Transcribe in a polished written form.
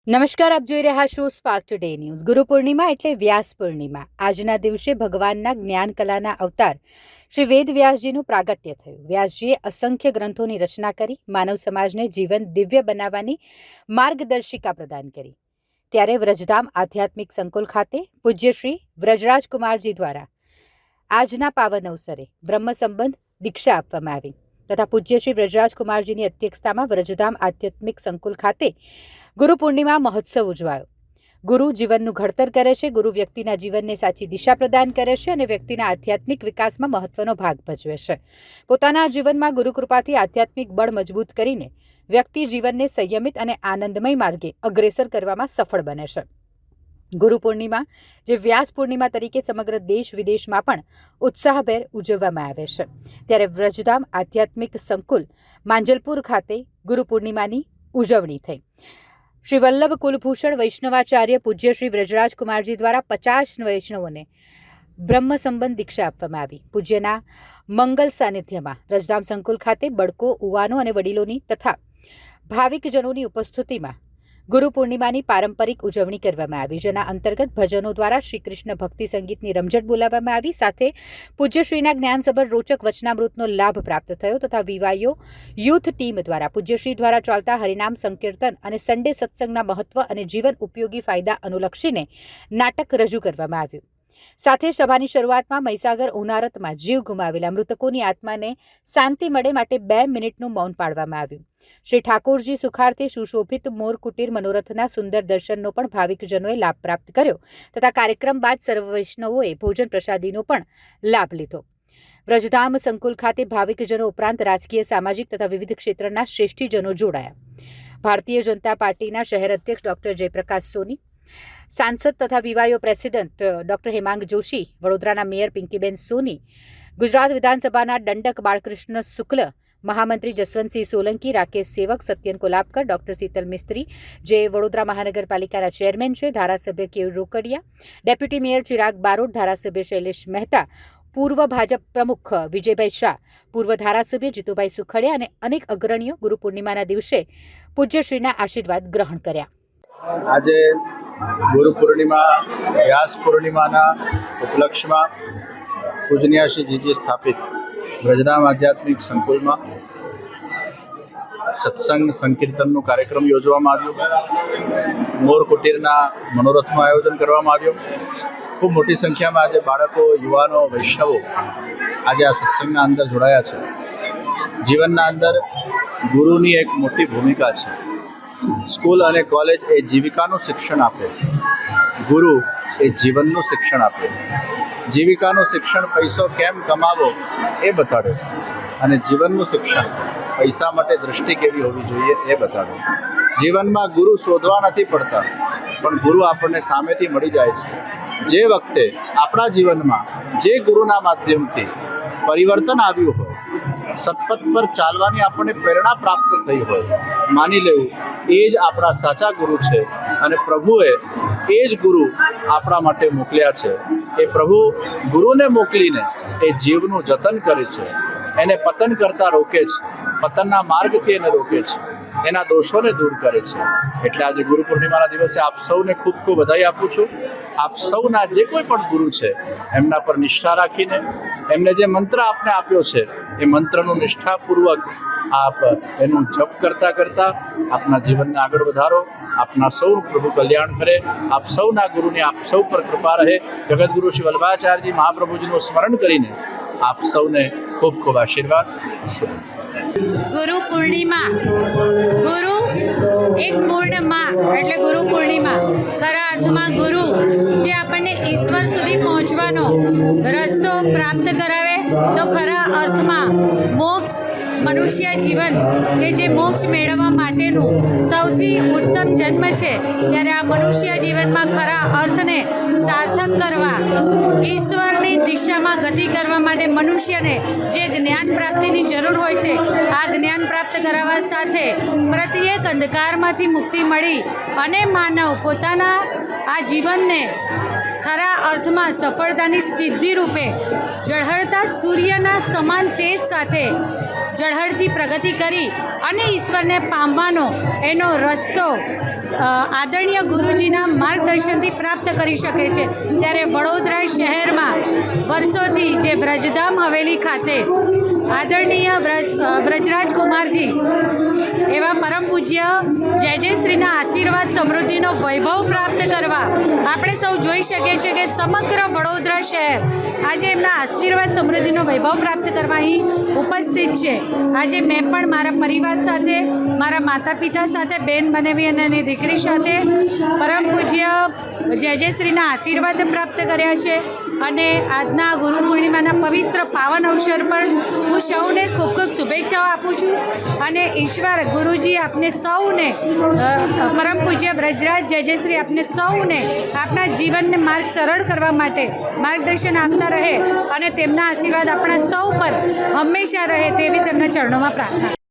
નમસ્કાર, આપ જોઈ રહ્યા છો spark today news. Guru Purnima એટલે વ્યાસ પૂર્ણિમા। આજના દિવસે ભગવાનના જ્ઞાન કલાના અવતાર શ્રી વેદ વ્યાસજીનું પ્રાગટ્ય થયું। વ્યાસજીએ અસંખ્ય ગ્રંથોની રચના કરી માનવ સમાજને જીવન દિવ્ય બનાવવાની માર્ગદર્શિકા પ્રદાન કરી। ત્યારે વ્રજધામ આધ્યાત્મિક સંકુલ ખાતે પૂજ્ય શ્રી વ્રજરાજકુમારજી દ્વારા આજના પાવન અવસરે બ્રહ્મ સંબંધ દીક્ષા આપવામાં આવી તથા પૂજ્ય શ્રી વ્રજરાજકુમારજીની અધ્યક્ષતામાં વ્રજધામ આધ્યાત્મિક સંકુલ ખાતે ગુરુ પૂર્ણિમા મહોત્સવ ઉજવાયો। ગુરુ જીવનનું ઘડતર કરે છે, ગુરુ વ્યક્તિના જીવનને સાચી દિશા પ્રદાન કરે છે અને વ્યક્તિના આધ્યાત્મિક વિકાસમાં મહત્વનો ભાગ ભજવે છે। પોતાના જીવનમાં ગુરુ કૃપાથી આધ્યાત્મિક બળ મજબૂત કરીને વ્યક્તિ જીવનને સંયમિત અને આનંદમય માર્ગે અગ્રેસર કરવામાં સફળ બને છે। ગુરુ પૂર્ણિમા જે વ્યાસ પૂર્ણિમા તરીકે સમગ્ર દેશ વિદેશમાં પણ ઉત્સાહભેર ઉજવવામાં આવે છે। ત્યારે વ્રજધામ આધ્યાત્મિક સંકુલ માંજલપુર ખાતે ગુરુ પૂર્ણિમાની ઉજવણી થઈ। શ્રી વલ્લભ કુલભૂષણ વૈષ્ણવાચાર્ય પૂજ્ય શ્રી વ્રજરાજકુમારજી દ્વારા 50 વૈષ્ણવોને બ્રહ્મ સંબંધ દીક્ષા આપવામાં આવી। પૂજ્યના મંગલ સાનિધ્યમાં વ્રજધામ સંકુલ ખાતે બળકો, ઉવાનો અને વડીલોની તથા ભાવિકજનોની ઉપસ્થિતિમાં ગુરુ પૂર્ણિમાની પારંપરિક ઉજવણી કરવામાં આવી, જેના અંતર્ગત ભજનો દ્વારા શ્રી કૃષ્ણ ભક્તિ સંગીતની રમઝટ બોલાવવામાં આવી। સાથે પૂજ્યશ્રીના જ્ઞાનસભર રોચક વચનામૃતનો લાભ પ્રાપ્ત થયો તથા વિવાયો યુથ ટીમ દ્વારા પૂજ્યશ્રી દ્વારા ચાલતા હરિનામ સંકીર્તન અને સન્ડે સત્સંગના મહત્વ અને જીવન ઉપયોગી ફાયદા અનુલક્ષીને નાટક રજૂ કરવામાં આવ્યું। સાથે સભાની શરૂઆતમાં મહીસાગર ઉનારતમાં જીવ ગુમાવેલા મૃતકોની આત્માને શાંતિ મળે માટે 2 મિનિટનું મૌન પાળવામાં આવ્યું। શ્રી ઠાકોરજી સુખાર્થે સુશોભિત મોર કુટીર મનોરથના સુંદર દર્શનનો પણ ભાવિકજનોએ લાભ પ્રાપ્ત કર્યો તથા કાર્યક્રમ બાદ સર્વ વૈષ્ણવોએ ભોજન પ્રસાદીનો પણ લાભ લીધો। વ્રજધામ સંકુલ ખાતે ભાવિકજનો ઉપરાંત રાજકીય, સામાજિક તથા વિવિધ ક્ષેત્રના શ્રેષ્ઠીજનો જોડાયા। ભારતીય જનતા પાર્ટીના શહેર અધ્યક્ષ ડોક્ટર જયપ્રકાશ સોની, સાંસદ તથા વિવાયો પ્રેસિડેન્ટ ડોક્ટર હેમાંગ જોશી, વડોદરાના મેયર પિંકીબેન સોની, ગુજરાત વિધાનસભાના દંડક બાળકૃષ્ણ શુક્લ, મહામંત્રી જસવંતસિંહ સોલંકી, રાકેશ સેવક, સત્યન કોલાપકર, ડોક્ટર શીતલ મિસ્ત્રી જે વડોદરા મહાનગરપાલિકાના ચેરમેન છે, ધારાસભ્ય કેયુર રોકડિયા, ડેપ્યુટી મેયર ચિરાગ બારોટ, ધારાસભ્ય શૈલેષ મહેતા, પૂર્વ ભાજપ પ્રમુખ વિજયભાઈ શાહ, પૂર્વ ધારાસભ્ય જીતુભાઈ સુખડિયા અને અનેક અગ્રણીઓ ગુરુ પૂર્ણિમાના દિવસે પૂજ્યશ્રીના આશીર્વાદ ગ્રહણ કર્યા। આજે ગુરુ પૂર્ણિમા વ્યાસ પૂર્ણિમાના ઉપલક્ષમાં પૂજનીય શ્રી જીજી સ્થાપિત વ્રજધામ આધ્યાત્મિક સંકુલમાં સત્સંગ સંકીર્તનનો કાર્યક્રમ યોજવામાં આવ્યો। મોર કુટીરના મનોરથનું આયોજન કરવામાં આવ્યું। ખૂબ મોટી સંખ્યામાં આજે બાળકો, યુવાનો, વૈષ્ણવો આજે આ સત્સંગના અંદર જોડાયા છે। જીવનના અંદર ગુરુની એક મોટી ભૂમિકા છે। સ્કૂલ અને કોલેજ એ જીવિકાનું શિક્ષણ આપે, ગુરુ એ જીવનનું શિક્ષણ આપે। જીવિકાનું શિક્ષણ પૈસો કેમ કમાવો એ બતાડે અને જીવનનું શિક્ષણ પૈસા માટે દૃષ્ટિ કેવી હોવી જોઈએ એ બતાડે। જીવનમાં ગુરુ શોધવા નથી પડતા, પણ ગુરુ આપણને સામેથી મળી જાય છે। જે વખતે આપણા જીવનમાં જે ગુરુના માધ્યમથી પરિવર્તન આવ્યું હોય, સતપથ પર ચાલવાની આપણને પ્રેરણા પ્રાપ્ત થઈ હોય, માની લેવું એ જ આપણા સાચા ગુરુ છે અને પ્રભુએ એ જ ગુરુ આપણા માટે મોકલ્યા છે। એ પ્રભુ ગુરુને મોકલીને એ જીવનું જતન કરે છે, એને પતન કરતા રોકે છે, પતનના માર્ગથી એને રોકે છે, એના દોષોને દૂર કરે છે। એટલે આજે ગુરુ પૂર્ણિમાના દિવસે આપ સૌને ખૂબ ખૂબ વધાઈ આપું છું। આપ સૌના જે કોઈ પણ ગુરુ છે એમના પર નિષ્ઠા રાખીને એમને જે મંત્ર આપને આપ્યો છે એ મંત્રનું નિષ્ઠાપૂર્વક આપ એનું જપ કરતાં કરતાં આપના જીવનને આગળ વધારો। આપના સૌનું પ્રભુ કલ્યાણ કરે। આપ સૌના ગુરુની આપ સૌ પર કૃપા રહે। જગતગુરુ શ્રી વલ્લભાચાર્યજી મહાપ્રભુજીનું સ્મરણ કરીને આપ સૌને ખૂબ ખૂબ આશીર્વાદ। ગુરુ પૂર્ણિમા, ગુરુ એક પૂર્ણ માં એટલે ગુરુ પૂર્ણિમા। ખરા અર્થમાં ગુરુ જે આપણને ઈશ્વર સુધી પહોંચવાનો રસ્તો પ્રાપ્ત કરાવે, તો ખરા અર્થમાં મોક્ષ, મનુષ્ય જીવન કે જે મોક્ષ મેળવવા માટેનું સૌથી ઉત્તમ જન્મ છે, ત્યારે આ મનુષ્ય જીવનમાં ખરા અર્થને સાર્થક કરવા, ઈશ્વરની દિશામાં ગતિ કરવા માટે મનુષ્યને જે જ્ઞાન પ્રાપ્તિની જરૂર હોય છે, આ જ્ઞાન પ્રાપ્ત કરાવવા સાથે પ્રત્યેક અંધકારમાંથી મુક્તિ મળી અને માનવ પોતાના આ જીવનને ખરા અર્થમાં સફળતાની સિદ્ધિ રૂપે ઝળહળતા સૂર્યના સમાન તેજ સાથે ઝળહળતી પ્રગતિ કરી અને ઈશ્વરને પામવાનો એનો રસ્તો આદરણીય ગુરુજીના માર્ગદર્શનથી પ્રાપ્ત કરી શકે છે. ત્યારે વડોદરા શહેરમાં વર્ષોથી જે વ્રજધામ હવેલી ખાતે આદરણીય વ્રજરાજ કુમારજી એવા પરમ પૂજ્ય જય શ્રીના આશીર્વાદ સમૃદ્ધિનો વૈભવ પ્રાપ્ત કરવા આપણે સૌ જોઈ શકીએ છીએ કે સમગ્ર વડોદરા શહેર આજે એમના આશીર્વાદ સમૃદ્ધિનો વૈભવ પ્રાપ્ત કરવા અહીં ઉપસ્થિત છે. આજે મેં પણ મારા પરિવાર સાથે, મારા માતા પિતા સાથે, બેન બનેવી અને એની દીકરી સાથે પરમ પૂજ્ય જય શ્રીના આશીર્વાદ પ્રાપ્ત કર્યા છે. અને આજના ગુરુ પૂર્ણિમાના પવિત્ર પાવન અવસર પર હું સૌને ખૂબ ખૂબ શુભેચ્છાઓ આપું છું. અને ઈશ્વર ગુરુજી આપને સૌને પરમ પૂજ્ય વ્રજરાજ જય શ્રી આપને સૌને આપણા જીવનને માર્ગ સરળ કરવા માટે માર્ગદર્શન આપતા રહે અને તેમના આશીર્વાદ આપણા સૌ પર હંમેશા રહે તેવી તેમના ચરણોમાં પ્રાર્થના.